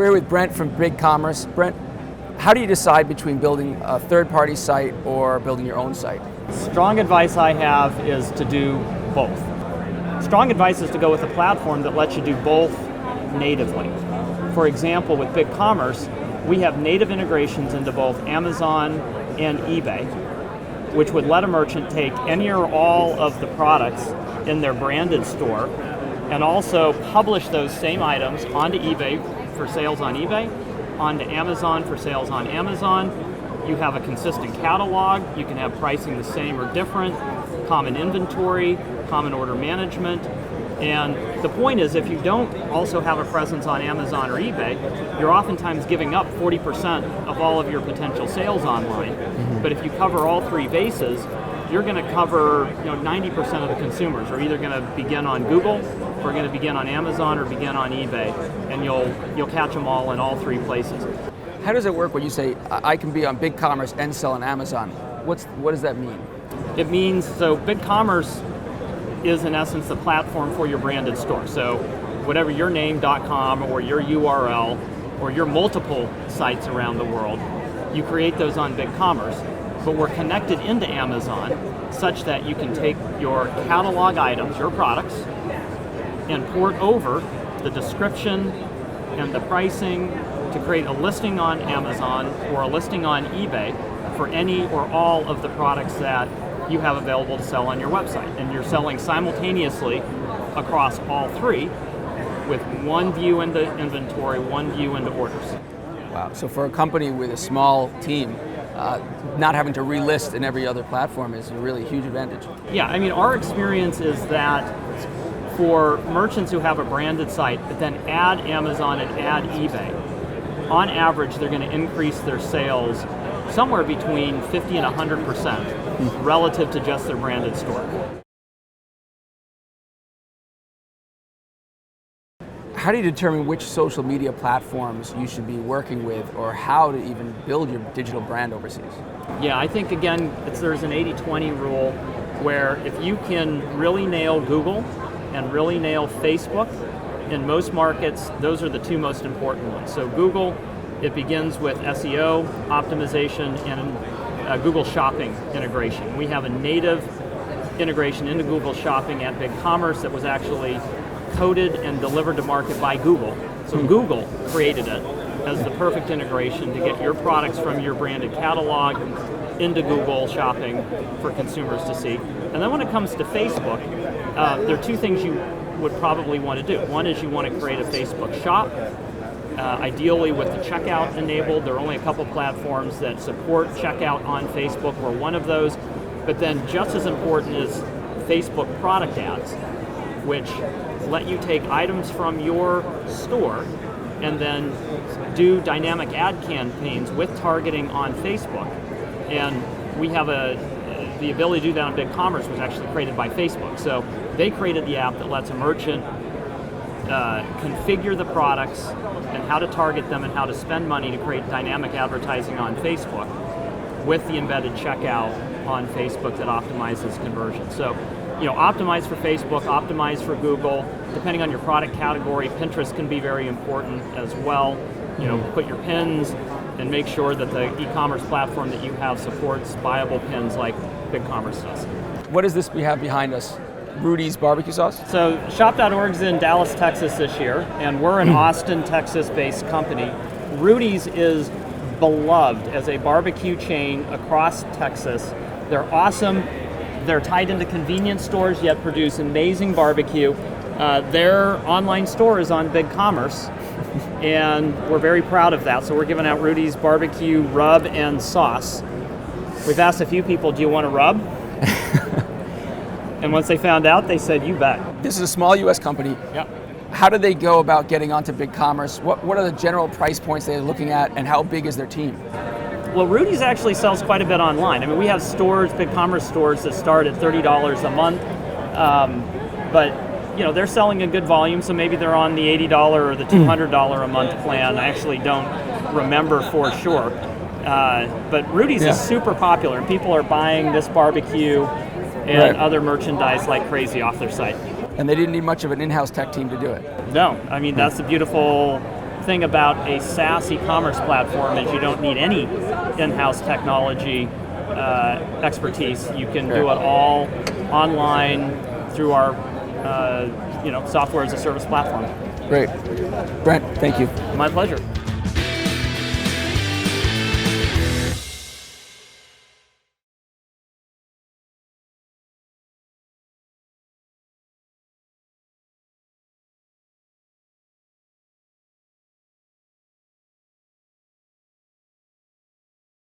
We're here with Brent from BIgCommerce. Brent, how do you decide between building a third-party site or building your own site? Strong advice I have is to do both. Strong advice is to go with a platform that lets you do both natively. For example, with BIgCommerce, we have native integrations into both Amazon and eBay, which would let a merchant take any or all of the products in their branded store and also publish those same items onto eBay for sales on eBay, onto Amazon for sales on Amazon. You have a consistent catalog, you can have pricing the same or different, common inventory, common order management. And the point is, if you don't also have a presence on Amazon or eBay, you're oftentimes giving up 40% of all of your potential sales online. But if you cover all three bases, you're going to cover 90% of the consumers are either going to begin on Google, or going to begin on Amazon, or begin on eBay, and you'll catch them all in all three places. How does it work when you say, I can be on BIgCommerce and sell on Amazon? What does that mean? It means, so BIgCommerce is in essence the platform for your branded store. So whatever your name.com or your URL or your multiple sites around the world, you create those on BIgCommerce. But we're connected into Amazon such that you can take your catalog items, your products, and port over the description and the pricing to create a listing on Amazon or a listing on eBay for any or all of the products that you have available to sell on your website. And you're selling simultaneously across all three with one view into inventory, one view into orders. Wow, so for a company with a small team, not having to relist in every other platform is a really huge advantage. Yeah, I mean, our experience is that for merchants who have a branded site, but then add Amazon and add eBay, on average, they're going to increase their sales somewhere between 50 and 100% relative to just their branded store. How do you determine which social media platforms you should be working with, or how to even build your digital brand overseas? Yeah, I think again, there's an 80-20 rule where if you can really nail Google and really nail Facebook, in most markets, those are the two most important ones. So Google, it begins with SEO optimization and Google Shopping integration. We have a native integration into Google Shopping at BIgCommerce that was actually coded and delivered to market by Google. So Google created it as the perfect integration to get your products from your branded catalog into Google Shopping for consumers to see. And then when it comes to Facebook, there are two things you would probably want to do. One is you want to create a Facebook shop, ideally with the checkout enabled. There are only a couple platforms that support checkout on Facebook. We're one of those. But then just as important is Facebook product ads, which let you take items from your store and then do dynamic ad campaigns with targeting on Facebook. And we have the ability to do that on BIgCommerce was actually created by Facebook. So they created the app that lets a merchant configure the products and how to target them and how to spend money to create dynamic advertising on Facebook with the embedded checkout on Facebook that optimizes conversion. So, optimize for Facebook, optimize for Google. Depending on your product category, Pinterest can be very important as well. Put your pins and make sure that the e-commerce platform that you have supports viable pins like BIgCommerce does. What is this we have behind us? Rudy's barbecue sauce? So Shop.org's in Dallas, Texas this year, and we're an Austin, Texas-based company. Rudy's is beloved as a barbecue chain across Texas. They're awesome. They're tied into convenience stores, yet produce amazing barbecue. Their online store is on BIgCommerce, and we're very proud of that. So we're giving out Rudy's barbecue rub and sauce. We've asked a few people, do you want a rub? And once they found out, they said, you bet. This is a small US company. Yep. How do they go about getting onto BIgCommerce? What are the general price points they're looking at, and how big is their team? Well, Rudy's actually sells quite a bit online. I mean, we have stores, BIgCommerce stores that start at $30 a month, but they're selling a good volume, so maybe they're on the $80 or the $200 a month plan. I actually don't remember for sure. But Rudy's is super popular, and people are buying this barbecue and other merchandise like crazy off their site. And they didn't need much of an in-house tech team to do it. No, I mean, that's the beautiful thing about a SaaS e-commerce platform is you don't need any in-house technology expertise. You can do it all online through our software as a service platform. Great. Brent, thank you. My pleasure.